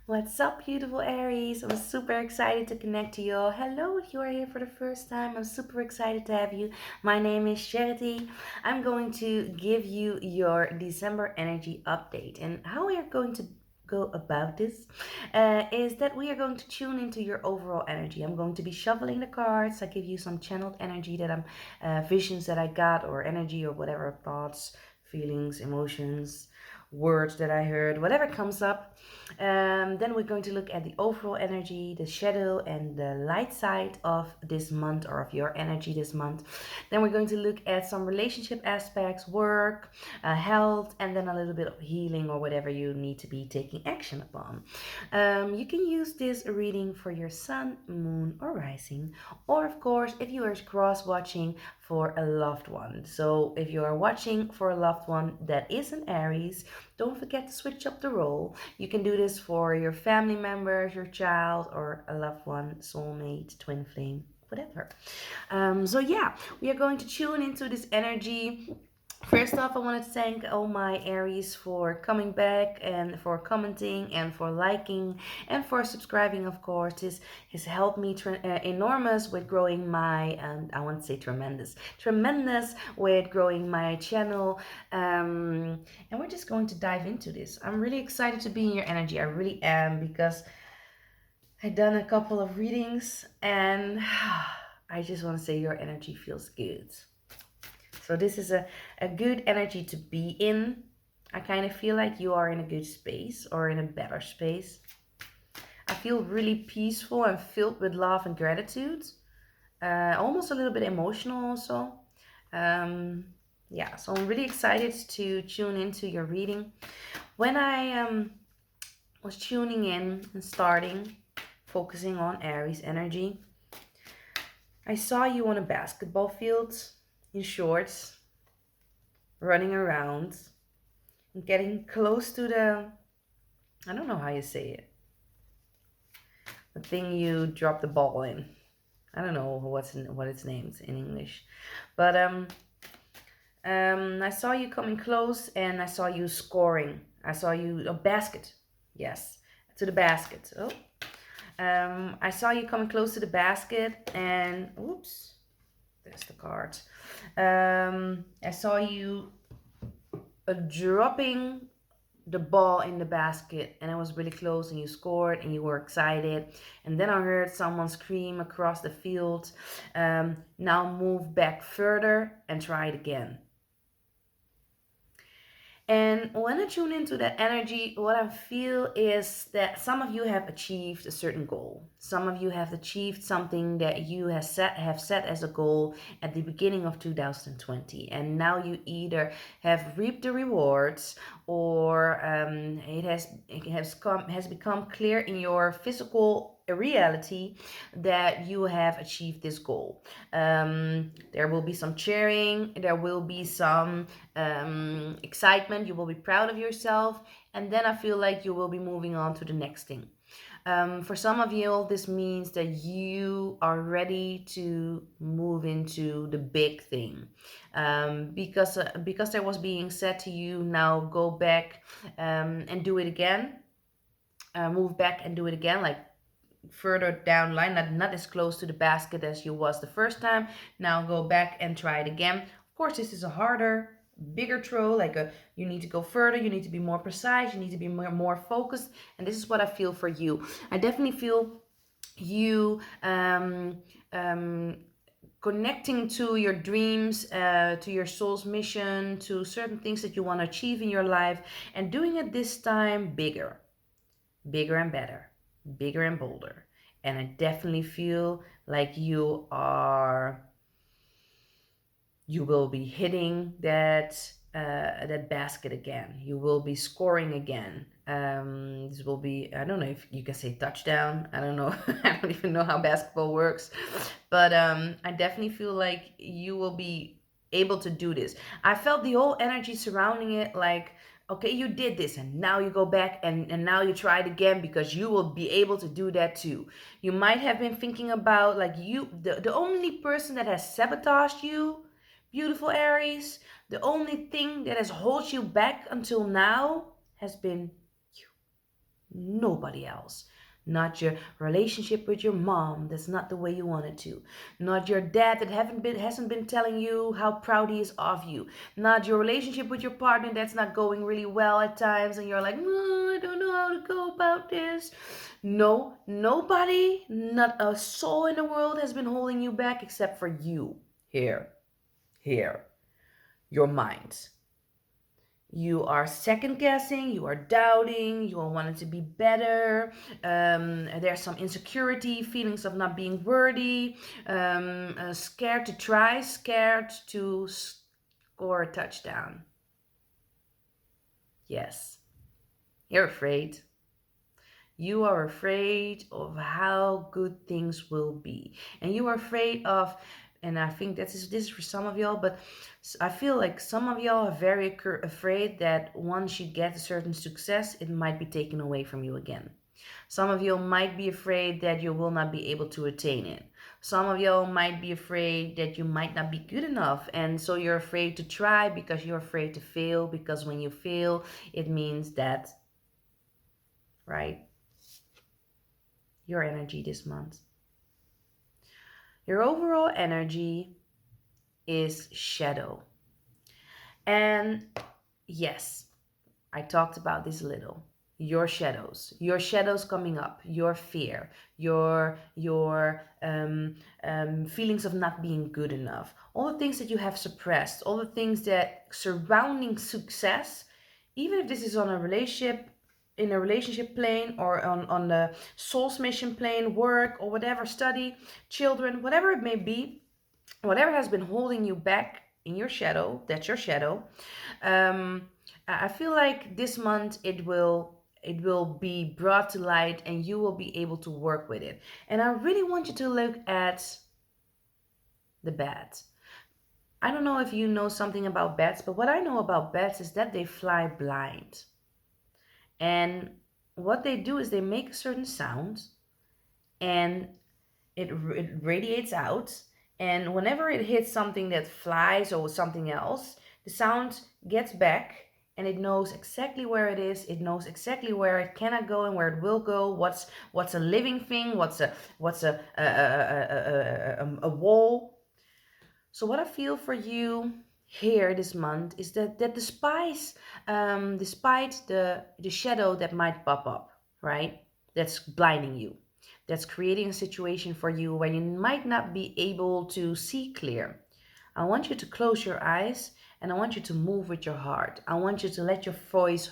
What's up, beautiful Aries? I'm super excited to connect to you all. Hello, if you are here for the first time, I'm super excited to have you. My name is Charity. I'm going to give you your December energy update. And how we are going to go about this is that we are going to tune into your overall energy. I'm going to be shuffling the cards. I give you some channeled energy that visions that I got, or energy, or whatever thoughts, feelings, emotions, words that I heard, whatever comes up. Then we're going to look at the overall energy, the shadow and the light side of this month, or of your energy this month. Then we're going to look at some relationship aspects, work, health, and then a little bit of healing, or whatever you need to be taking action upon. You can use this reading for your sun, moon, or rising, or of course, if you are cross watching, for a loved one. So if you are watching for a loved one that is an Aries, don't forget to switch up the role. You can do this for your family members, your child, or a loved one, soulmate, twin flame, whatever. So we are going to tune into this energy. First off, I want to thank all my Aries for coming back, and for commenting, and for liking, and for subscribing, of course. This has helped me enormous with growing my, I want to say tremendous with growing my channel. And we're just going to dive into this. I'm really excited to be in your energy. I really am, because I've done a couple of readings, and I just want to say your energy feels good. So this is a good energy to be in. I kind of feel like you are in a good space, or in a better space. I feel really peaceful and filled with love and gratitude. Almost a little bit emotional also. Um, yeah, so I'm really excited to tune into your reading. When I was tuning in and starting, focusing on Aries energy, I saw you on a basketball field in shorts, running around, getting close to the, I don't know how you say it, the thing you drop the ball in. I don't know what it's named in English, but I saw you coming close, and I saw you scoring. I saw you a basket. Yes, to the basket. Oh, I saw you coming close to the basket, and oops, there's the card. I saw you dropping the ball in the basket, and it was really close, and you scored, and you were excited. And then I heard someone scream across the field, now move back further and try it again. And when I tune into that energy, what I feel is that some of you have achieved a certain goal. Some of you have achieved something that you have set as a goal at the beginning of 2020, and now you either have reaped the rewards, or it has become clear in your physical reality that you have achieved this goal. There will be some cheering. There will be some excitement. You will be proud of yourself, and then I feel like you will be moving on to the next thing. For some of you, this means that you are ready to move into the big thing, because there was being said to you, now go back and do it again. Move back and do it again, like further down the line, not as close to the basket as you was the first time. Now go back and try it again. Of course, this is a harder, bigger throw. You need to go further. You need to be more precise. You need to be more focused. And this is what I feel for you. I definitely feel you connecting to your dreams, to your soul's mission, to certain things that you want to achieve in your life, and doing it this time bigger and better, bigger and bolder. And I definitely feel like you will be hitting that basket again. You will be scoring again. This will be, I don't know if you can say touchdown. I don't know. I don't even know how basketball works, but I definitely feel like you will be able to do this. I felt the whole energy surrounding it, like, okay, you did this, and now you go back, and now you try it again, because you will be able to do that too. You might have been thinking about, like, the only person that has sabotaged you, beautiful Aries, the only thing that has held you back until now has been you. Nobody else. Not your relationship with your mom, that's not the way you want it to. Not your dad that hasn't been telling you how proud he is of you. Not your relationship with your partner that's not going really well at times and you're like, I don't know how to go about this. No, nobody, not a soul in the world has been holding you back except for you. Here, your mind. You are second guessing, you are doubting, you want it to be better. There's some insecurity, feelings of not being worthy, scared to try, scared to score a touchdown. Yes, you're afraid. You are afraid of how good things will be. And you are afraid of, and I think this is for some of y'all, but I feel like some of y'all are very afraid that once you get a certain success, it might be taken away from you again. Some of you might be afraid that you will not be able to attain it. Some of you might be afraid that you might not be good enough. And so you're afraid to try because you're afraid to fail. Because when you fail, it means that, right? Your energy this month. Your overall energy is shadow. And yes, I talked about this a little. Your shadows coming up, your fear, your feelings of not being good enough, all the things that you have suppressed, all the things that surrounding success, even if this is on a relationship, in a relationship plane or on the soul's mission plane, work or whatever, study, children, whatever it may be, whatever has been holding you back in your shadow, that's your shadow. I feel like this month it will be brought to light and you will be able to work with it. And I really want you to look at the bats. I don't know if you know something about bats, but what I know about bats is that they fly blind. And what they do is they make a certain sound and it radiates out. And whenever it hits something that flies or something else, the sound gets back and it knows exactly where it is. It knows exactly where it cannot go and where it will go. What's a living thing? What's a wall? So what I feel for you here this month is that despite the shadow that might pop up, right? That's blinding you. That's creating a situation for you where you might not be able to see clear. I want you to close your eyes and I want you to move with your heart. I want you to let your voice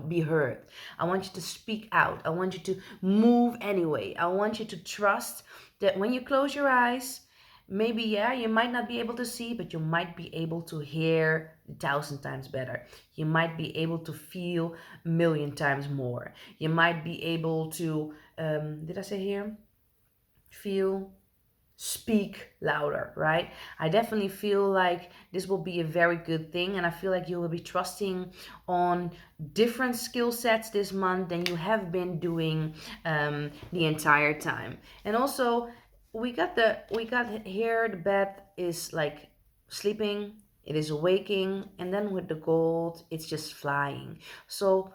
be heard. I want you to speak out. I want you to move anyway. I want you to trust that when you close your eyes, maybe, yeah, you might not be able to see, but you might be able to hear 1,000 times better. You might be able to feel a million times more. You might be able to, did I say here? Feel, speak louder, right? I definitely feel like this will be a very good thing, and I feel like you will be trusting on different skill sets this month than you have been doing the entire time. And also, we got here the bed is like sleeping, it is waking, and then with the gold, it's just flying. So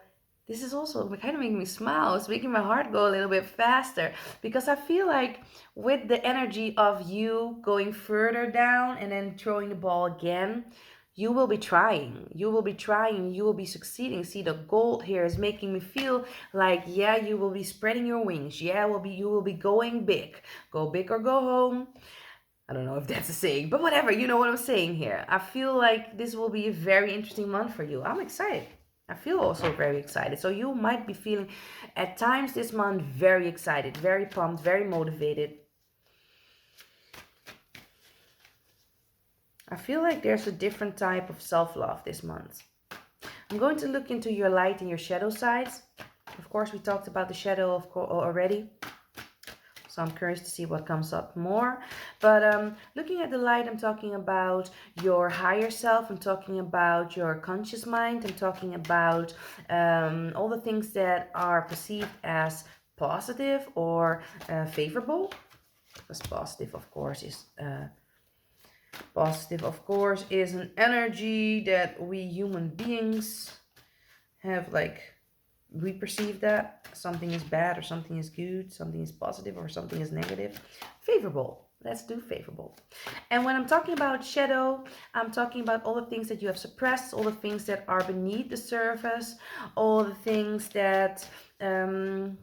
this is also kind of making me smile. It's making my heart go a little bit faster because I feel like with the energy of you going further down and then throwing the ball again, you will be trying. You will be trying. You will be succeeding. See, the gold here is making me feel like, yeah, you will be spreading your wings. Yeah, you will be going big. Go big or go home. I don't know if that's a saying, but whatever, you know what I'm saying here. I feel like this will be a very interesting month for you. I'm excited. I feel also very excited. So you might be feeling at times this month very excited, very pumped, very motivated. I feel like there's a different type of self-love this month. I'm going to look into your light and your shadow sides. Of course, we talked about the shadow already. So I'm curious to see what comes up more. But looking at the light, I'm talking about your higher self. I'm talking about your conscious mind. I'm talking about all the things that are perceived as positive or favorable. Because positive, of course, is an energy that we human beings have like we perceive that something is bad or something is good, something is positive or something is negative. Favorable. Let's do favorable. And when I'm talking about shadow, I'm talking about all the things that you have suppressed, all the things that are beneath the surface, all the things that are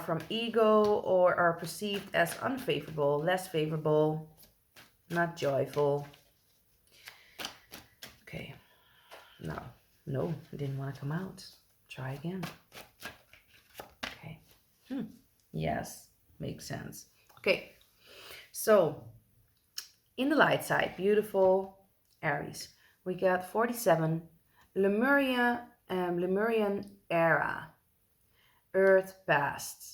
from ego or are perceived as unfavorable, less favorable, not joyful. Okay, no, it didn't want to come out. Try again. Okay. Yes, makes sense. Okay, so in the light side, beautiful Aries, we got 47, Lemurian era, Earth past.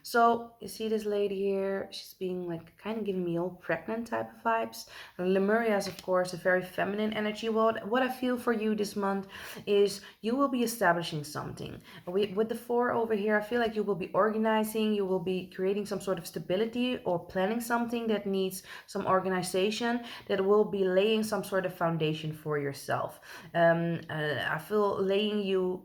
So you see this lady here, she's being like kind of giving me all pregnant type of vibes. Lemuria is of course a very feminine energy. What I feel for you this month is you will be establishing something. With the 4 over here, I feel like you will be organizing, you will be creating some sort of stability or planning something that needs some organization, that will be laying some sort of foundation for yourself. I feel laying you,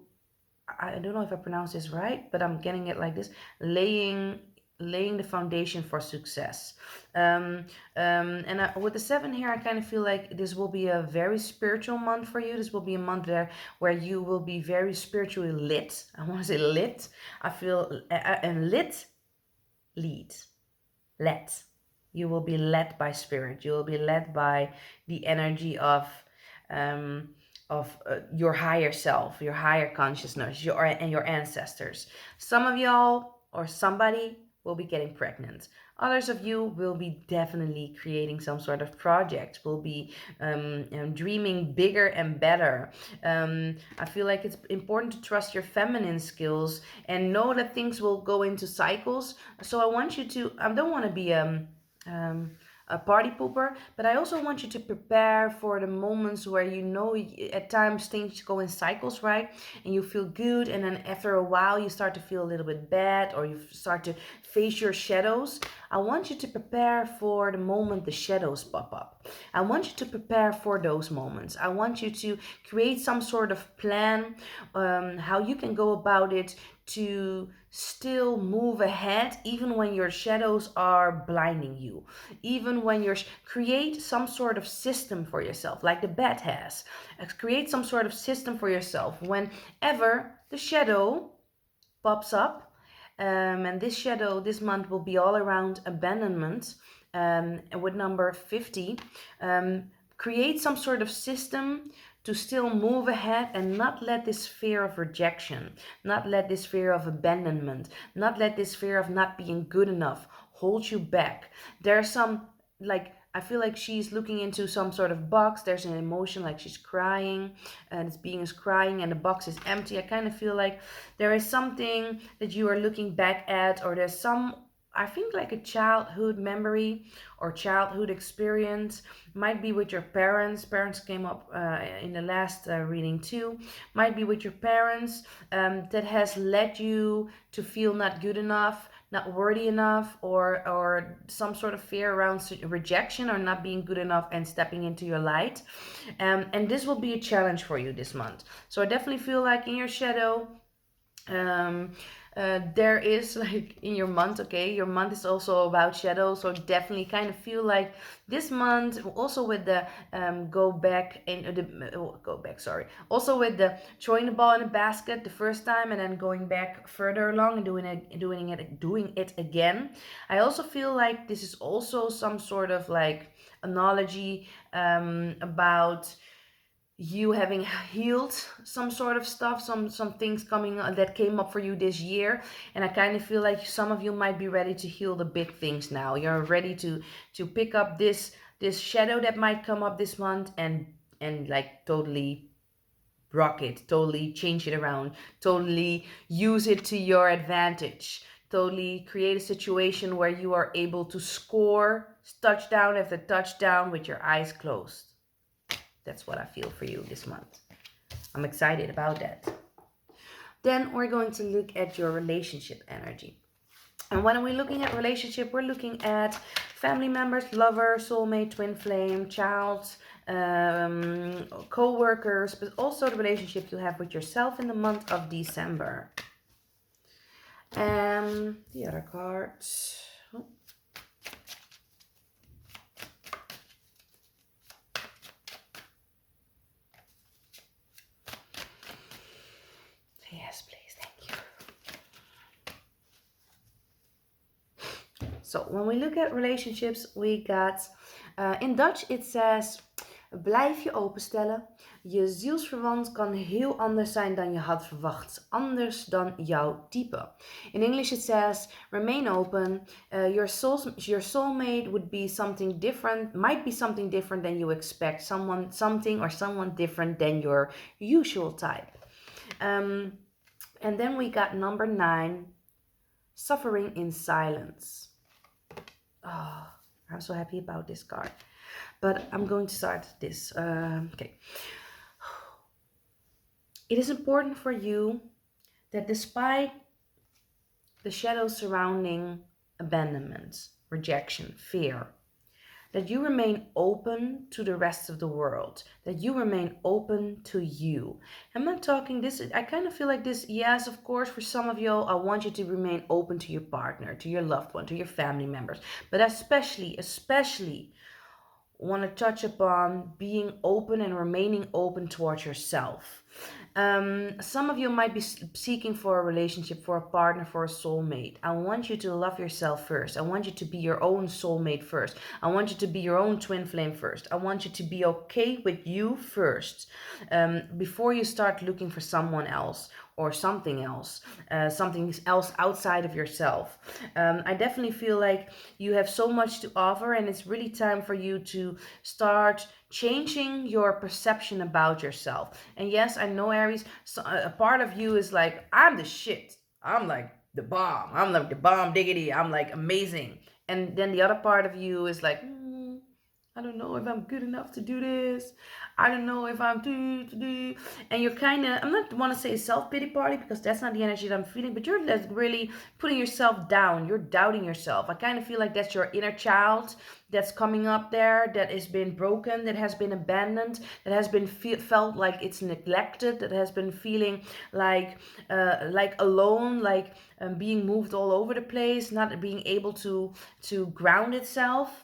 I don't know if I pronounce this right, but I'm getting it like this: laying the foundation for success. With the 7 here, I kind of feel like this will be a very spiritual month for you. This will be a month where you will be very spiritually lit. I want to say lit. I feel and lit, lead, led. You will be led by spirit. You will be led by the energy um, of your higher self, your higher consciousness, your ancestors. Some of y'all or somebody will be getting pregnant. Others of you will be definitely creating some sort of project, will be dreaming bigger and better. I feel like it's important to trust your feminine skills and know that things will go into cycles. So I want you to, I don't want to be um, a party pooper, but I also want you to prepare for the moments where you know at times things go in cycles, right? And you feel good, and then after a while you start to feel a little bit bad, or you start to face your shadows. I want you to prepare for the moment the shadows pop up. I want you to prepare for those moments. I want you to create some sort of plan, how you can go about it to still move ahead even when your shadows are blinding you, even when you're create some sort of system for yourself like the bat has. Create some sort of system for yourself whenever the shadow pops up. And this shadow this month will be all around abandonment, with number 50. Create some sort of system to still move ahead and not let this fear of rejection, not let this fear of abandonment, not let this fear of not being good enough hold you back. There's some, like, I feel like she's looking into some sort of box. There's an emotion like she's crying, and this being is crying, and the box is empty. I kind of feel like there is something that you are looking back at, or there's some, I think, like a childhood memory or childhood experience. Might be with your parents. Parents came up in the last reading too. Might be with your parents, that has led you to feel not good enough, not worthy enough, or some sort of fear around rejection or not being good enough and stepping into your light. And this will be a challenge for you this month. So I definitely feel like in your shadow, um there is, like, in your month, okay, your month is also about shadows. So definitely kind of feel like this month also with the go back and go back, sorry, also with the throwing the ball in the basket the first time and then going back further along and doing it again. I also feel like this is also some sort of like analogy about you having healed some sort of stuff, some things coming that came up for you this year. And I kind of feel like some of you might be ready to heal the big things now. You're ready to pick up this shadow that might come up this month and like totally rock it, totally change it around, totally use it to your advantage, totally create a situation where you are able to score touchdown after touchdown with your eyes closed. That's what I feel for you this month. I'm excited about that. Then we're going to look at your relationship energy. And when we're looking at relationship, we're looking at family members, lover, soulmate, twin flame, child, co-workers, but also the relationship you have with yourself in the month of December. And the other cards. Oh. Yes, please, thank you. So when we look at relationships, we got, in Dutch it says, blijf je openstellen. Je zielsverwant kan heel anders zijn dan je had verwacht. Anders dan jouw type. In English it says, remain open. Your soulmate would be something different, might be something different than you expect. Someone different than your usual type. And then we got number 9, suffering in silence. Oh, I'm so happy about this card. But I'm going to start this. Okay. It is important for you that despite the shadows surrounding abandonment, rejection, fear, that you remain open to the rest of the world, that you remain open to you. I'm not talking this, I kind of feel like this, yes, of course, for some of you, I want you to remain open to your partner, to your loved one, to your family members, but especially want to touch upon being open and remaining open towards yourself. Some of you might be seeking for a relationship, for a partner, for a soulmate. I want you to love yourself first. I want you to be your own soulmate first. I want you to be your own twin flame first. I want you to be okay with you first, before you start looking for someone else or something else outside of yourself. I definitely feel like you have so much to offer, and it's really time for you to start changing your perception about yourself. And yes, I know, Aries, so a part of you is like, I'm the shit. I'm like the bomb. I'm like the bomb diggity. I'm like amazing. And then the other part of you is like, I don't know if I'm good enough to do this. I don't know if I'm do. And you're kind of, I'm not want to say self-pity party because that's not the energy that I'm feeling, but you're like really putting yourself down. You're doubting yourself. I kind of feel like that's your inner child that's coming up there, that has been broken, that has been abandoned, that has been felt like it's neglected, that has been feeling like alone, like being moved all over the place, not being able to ground itself.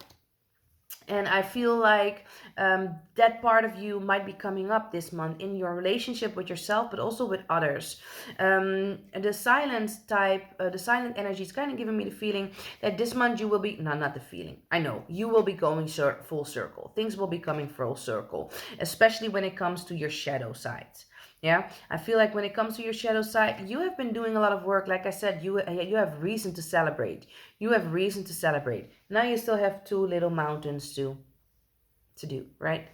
And I feel like that part of you might be coming up this month in your relationship with yourself, but also with others. The silent energy is kind of giving me the feeling that this month you will be, no, not the feeling. I know you will be going full circle. Things will be coming full circle, especially when it comes to your shadow side. Yeah, I feel like when it comes to your shadow side, you have been doing a lot of work. Like I said, you have reason to celebrate. You have reason to celebrate. Now you still have 2 little mountains to do, right?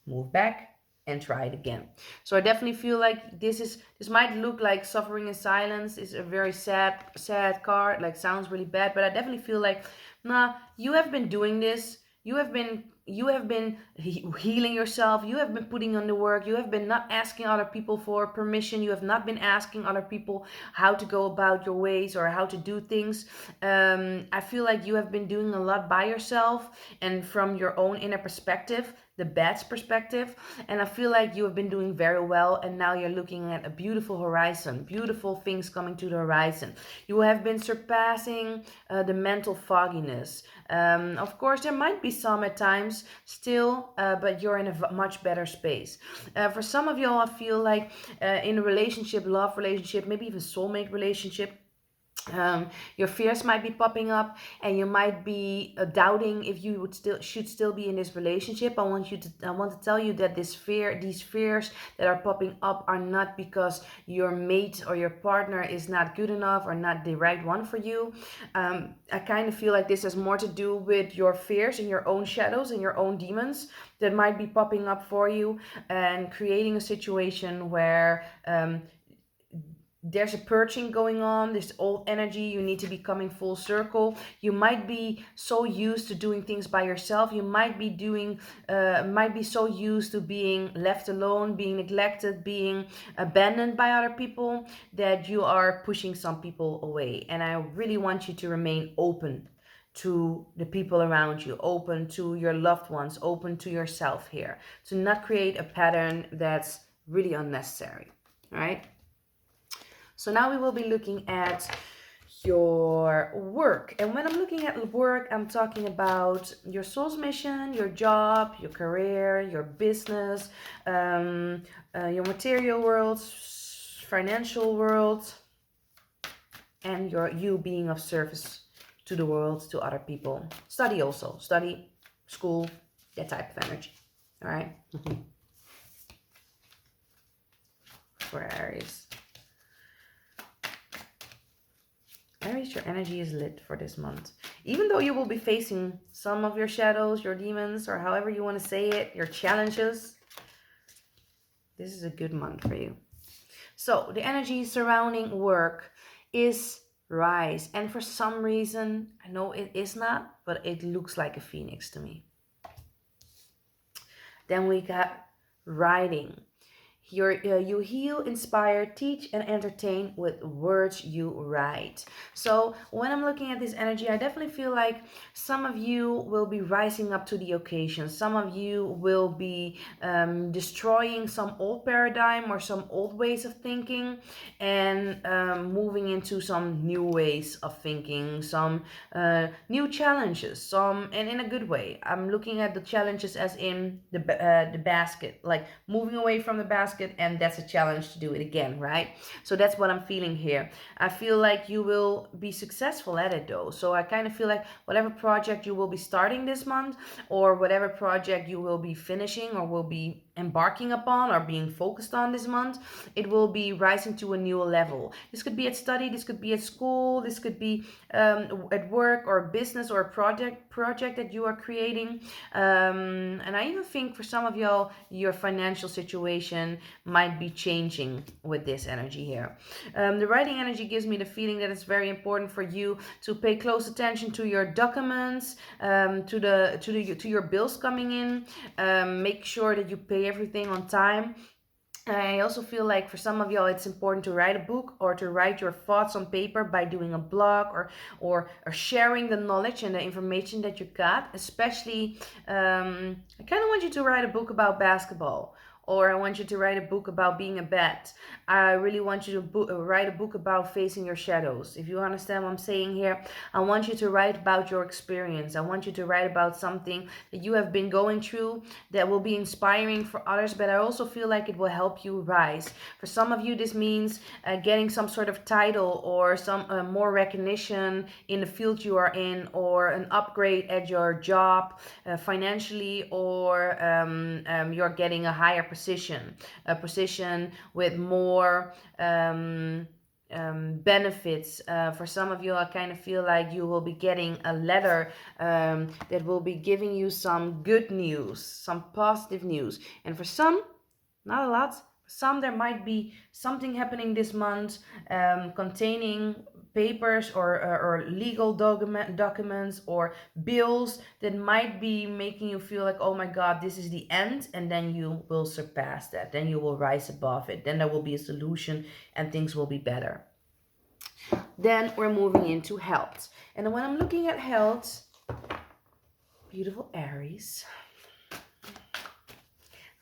Move back and try it again. So I definitely feel like this might look like suffering in silence is a very sad card, like sounds really bad, but I definitely feel like, nah, you have been doing this. You have been healing yourself. You have been putting on the work. You have been not asking other people for permission. You have not been asking other people how to go about your ways or how to do things. I feel like you have been doing a lot by yourself and from your own inner perspective, the bat's perspective. And I feel like you have been doing very well, and now you're looking at a beautiful horizon, beautiful things coming to the horizon. You have been surpassing the mental fogginess. Of course, there might be some at times still, but you're in a much better space. For some of y'all, I feel like in a relationship, love relationship, maybe even soulmate relationship, your fears might be popping up, and you might be doubting if you should still be in this relationship. I want to tell you that these fears that are popping up are not because your mate or your partner is not good enough or not the right one for you. I kind of feel like this has more to do with your fears and your own shadows and your own demons that might be popping up for you and creating a situation where there's a purging going on, this old energy, you need to be coming full circle. You might be so used to doing things by yourself. You might be so used to being left alone, being neglected, being abandoned by other people, that you are pushing some people away. And I really want you to remain open to the people around you, open to your loved ones, open to yourself here, to not create a pattern that's really unnecessary. All right. So now we will be looking at your work. And when I'm looking at work, I'm talking about your soul's mission, your job, your career, your business, your material world, financial world, and you being of service to the world, to other people. Study also. Study, school, that type of energy. All right? For Aries. Aries, your energy is lit for this month. Even though you will be facing some of your shadows, your demons, or however you want to say it, your challenges, this is a good month for you. So the energy surrounding work is rise. And for some reason, I know it is not, but it looks like a phoenix to me. Then we got writing. You heal, inspire, teach, and entertain with words you write. So when I'm looking at this energy, I definitely feel like some of you will be rising up to the occasion. Some of you will be destroying some old paradigm or some old ways of thinking and moving into some new ways of thinking, some new challenges, and in a good way. I'm looking at the challenges as in the basket, like moving away from the basket, and that's a challenge to do it again, right? So that's what I'm feeling here. I feel like you will be successful at it though. So I kind of feel like whatever project you will be starting this month, or whatever project you will be finishing or will be embarking upon or being focused on this month, it will be rising to a new level. This could be at study, this could be at school, this could be at work or business or a project that you are creating. And I even think for some of y'all, your financial situation might be changing with this energy here. The writing energy gives me the feeling that it's very important for you to pay close attention to your documents, to your bills coming in. Make sure that you pay everything on time. I also feel like for some of y'all it's important to write a book or to write your thoughts on paper by doing a blog or sharing the knowledge and the information that you got. Especially, I kind of want you to write a book about basketball, or I want you to write a book about being a vet. I really want you to write a book about facing your shadows. If you understand what I'm saying here, I want you to write about your experience. I want you to write about something that you have been going through that will be inspiring for others, but I also feel like it will help you rise. For some of you, this means getting some sort of title or some more recognition in the field you are in, or an upgrade at your job financially, or you're getting a higher position, a position with more benefits. For some of you, I kind of feel like you will be getting a letter that will be giving you some good news, some positive news. And for some, not a lot, some there might be something happening this month containing papers or legal documents or bills that might be making you feel like, oh my god, this is the end, and then you will surpass that, then you will rise above it, then there will be a solution and things will be better. Then we're moving into health, and when I'm looking at health, beautiful Aries,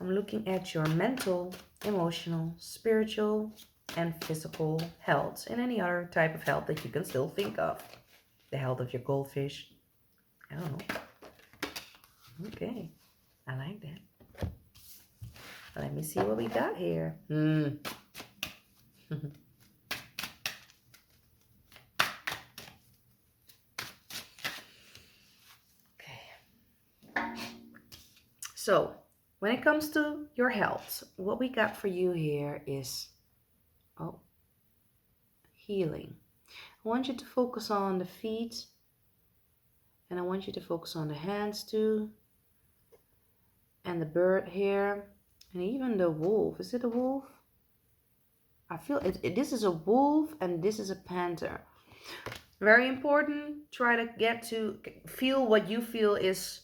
I'm looking at your mental, emotional, spiritual, and physical health, and any other type of health that you can still think of. The health of your goldfish. I don't know. Okay, I like that. Let me see what we got here. Okay. So, when it comes to your health, what we got for you here is, healing. I want you to focus on the feet, and I want you to focus on the hands too, and the bird here, and even the wolf. Is it a wolf? I feel this is a wolf and this is a panther. Very important. Try to get to feel what you feel is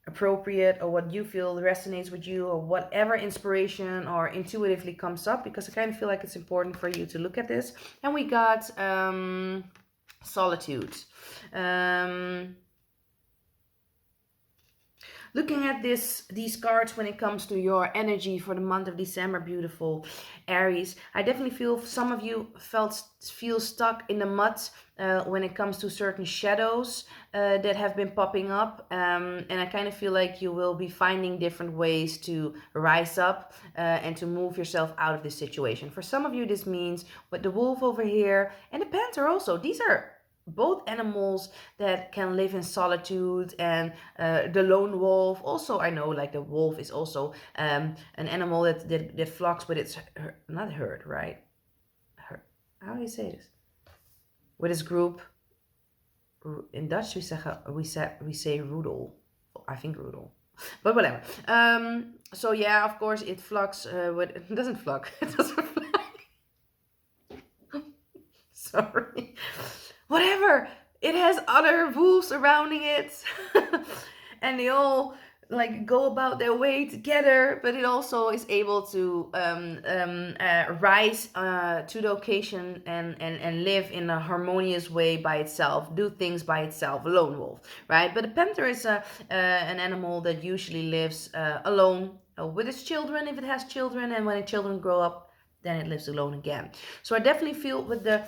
appropriate, or what you feel resonates with you, or whatever inspiration or intuitively comes up, because I kind of feel like it's important for you to look at this. And we got solitude. Um, Looking at these cards when it comes to your energy for the month of December, beautiful Aries, I definitely feel some of you feel stuck in the mud when it comes to certain shadows that have been popping up, and I kind of feel like you will be finding different ways to rise up and to move yourself out of this situation. For some of you, this means with the wolf over here and the panther also. These are both animals that can live in solitude, and the lone wolf also, I know, like the wolf is also an animal that flocks with its not herd, right? Herd. How do you say this? With its group. In Dutch we say roedel. I think roedel, but whatever. So yeah, of course it flocks with it doesn't flock. It doesn't fly. Sorry. Whatever. It has other wolves surrounding it. And they all like go about their way together, but it also is able to rise to the occasion and live in a harmonious way by itself, do things by itself, a lone wolf, right? But a panther is an animal that usually lives alone with its children, if it has children, and when the children grow up, then it lives alone again. So I definitely feel with the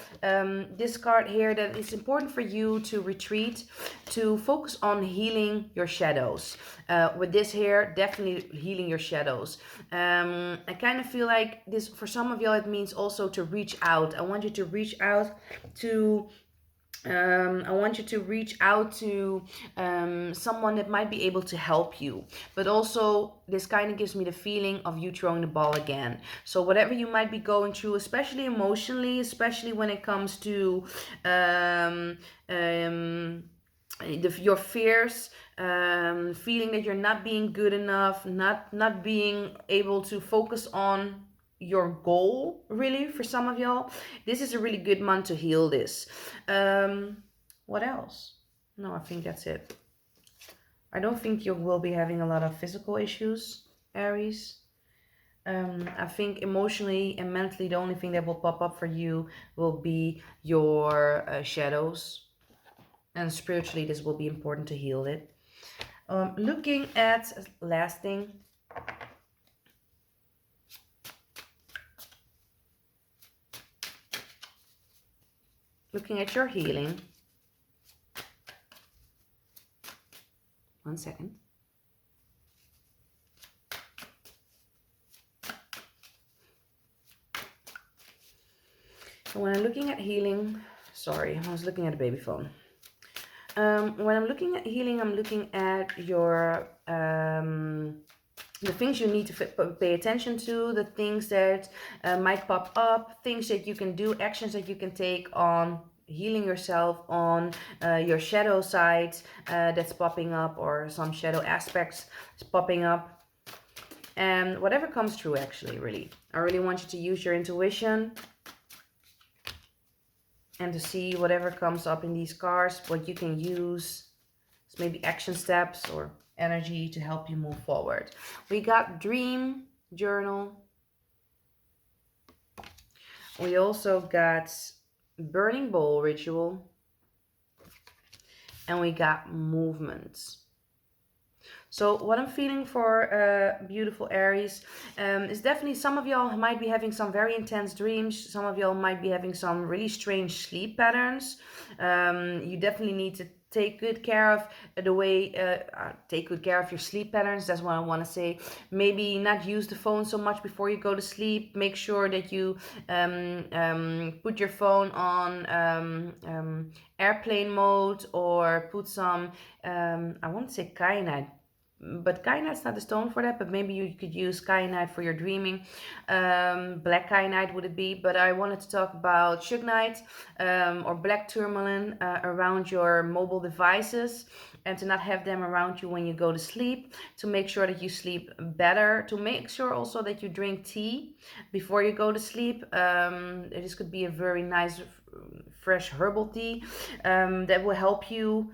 this card here that it's important for you to retreat, to focus on healing your shadows. With this here, definitely healing your shadows. I kind of feel like this, for some of y'all, it means also to reach out. I want you to reach out to someone that might be able to help you. But also, this kind of gives me the feeling of you throwing the ball again. So whatever you might be going through, especially emotionally, especially when it comes to um, um, your fears, feeling that you're not being good enough, not being able to focus on your goal, really, for some of y'all, this is a really good month to heal this. What else? No, I think that's it. I don't think you will be having a lot of physical issues, Aries. I think emotionally and mentally, the only thing that will pop up for you will be your shadows, and spiritually, this will be important to heal it. Looking at last thing, looking at your healing. One second. So when I'm looking at healing, sorry, I was looking at a baby phone. When I'm looking at healing, I'm looking at your the things you need to pay attention to, the things that might pop up, things that you can do, actions that you can take on healing yourself, on your shadow side that's popping up, or some shadow aspects is popping up. And whatever comes through, actually, really. I really want you to use your intuition and to see whatever comes up in these cards, what you can use, maybe action steps or energy to help you move forward. We got dream journal. We also got burning bowl ritual. And we got movements. So what I'm feeling for beautiful Aries is definitely some of y'all might be having some very intense dreams. Some of y'all might be having some really strange sleep patterns. You definitely need to take good care of take good care of your sleep patterns. That's what I want to say. Maybe not use the phone so much before you go to sleep. Make sure that you put your phone on airplane mode, or put some I want to say kyanite, but kyanite's not the stone for that, but maybe you could use kyanite for your dreaming. Black kyanite would it be, but I wanted to talk about shugnite or black tourmaline around your mobile devices, and to not have them around you when you go to sleep, to make sure that you sleep better, to make sure also that you drink tea before you go to sleep. This could be a very nice fresh herbal tea that will help you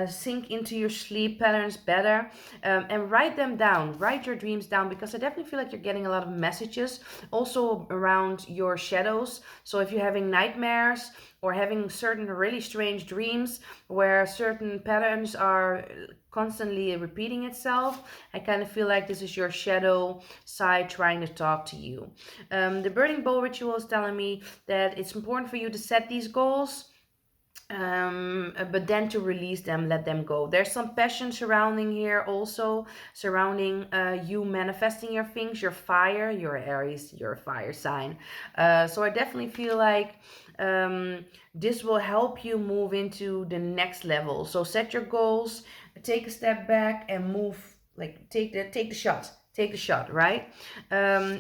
sink into your sleep patterns better, and write them down. Write your dreams down, because I definitely feel like you're getting a lot of messages also around your shadows. So if you're having nightmares or having certain really strange dreams where certain patterns are constantly repeating itself, I kind of feel like this is your shadow side trying to talk to you. The burning bowl ritual is telling me that it's important for you to set these goals, but then to release them, let them go. There's some passion surrounding here, also surrounding you manifesting your things. Your fire, your Aries, your fire sign. So I definitely feel like this will help you move into the next level. So set your goals, take a step back, and move. Like take the shot, right?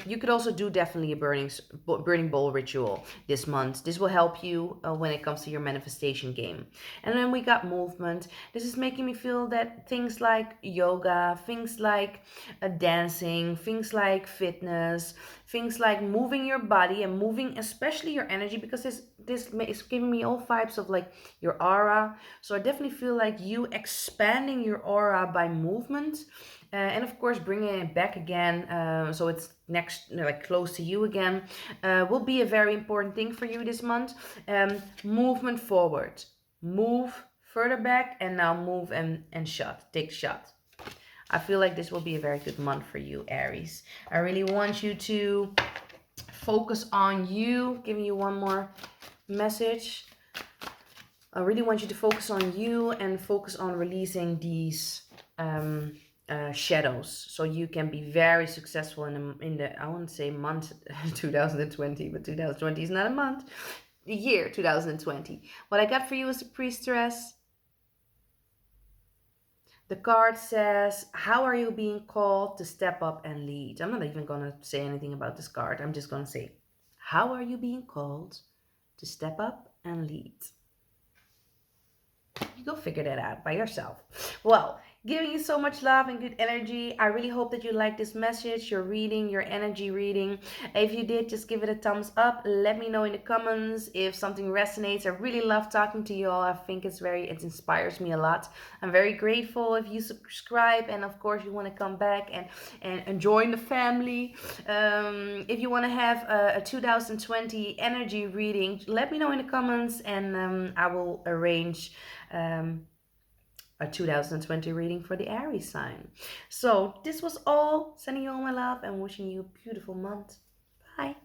You could also do definitely a burning bowl ritual this month. This will help you when it comes to your manifestation game. And then we got movement. This is making me feel that things like yoga, things like dancing, things like fitness, things like moving your body and moving especially your energy, because this is giving me all vibes of like your aura. So I definitely feel like you expanding your aura by movement, and of course bringing it back again, so it's next, like close to you again, will be a very important thing for you this month. Movement forward, move further back, and now move and take a shot. I feel like this will be a very good month for you, Aries. I really want you to focus on you. Giving you one more message. I really want you to focus on you and focus on releasing these shadows, so you can be very successful in the I wouldn't say month 2020, but 2020 is not a month. The year 2020. What I got for you is the priestess. The card says, how are you being called to step up and lead? I'm not even gonna say anything about this card. I'm just gonna say, how are you being called to step up and lead? You go figure that out by yourself. Well, giving you so much love and good energy. I really hope that you like this message, your reading, your energy reading. If you did, just give it a thumbs up. Let me know in the comments if something resonates. I really love talking to you all. I think it inspires me a lot. I'm very grateful if you subscribe, and of course you want to come back and join the family. If you want to have a 2020 energy reading, let me know in the comments, and I will arrange a 2020 reading for the Aries sign. So this was all. Sending you all my love and wishing you a beautiful month. Bye.